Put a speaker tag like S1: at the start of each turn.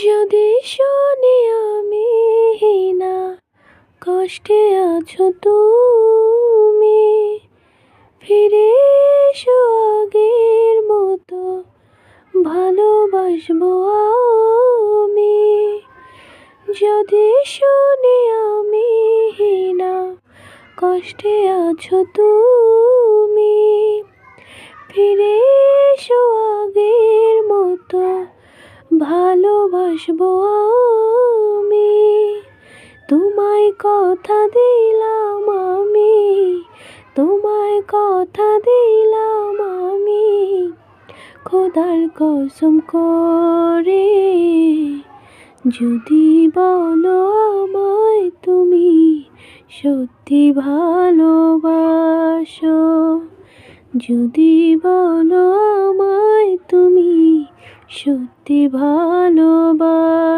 S1: যদি শুনি আমি না কষ্টে আছো তুমি, ফিরে এসো আগের মতো ভালোবাসবো আমি। যদি শুনি আমি না কষ্টে আছো তুমি, ফিরে এসো আগের মতো ভালোবাসবো আমি। তোমায় কথা দিলাম আমি, তোমায় কথা দিলাম আমি, খোদার কসম করে। যদি বলো আমায় তুমি সত্যি ভালোবাসো, যদি বলো আমায় তুমি সত্যি ভালোবাসো।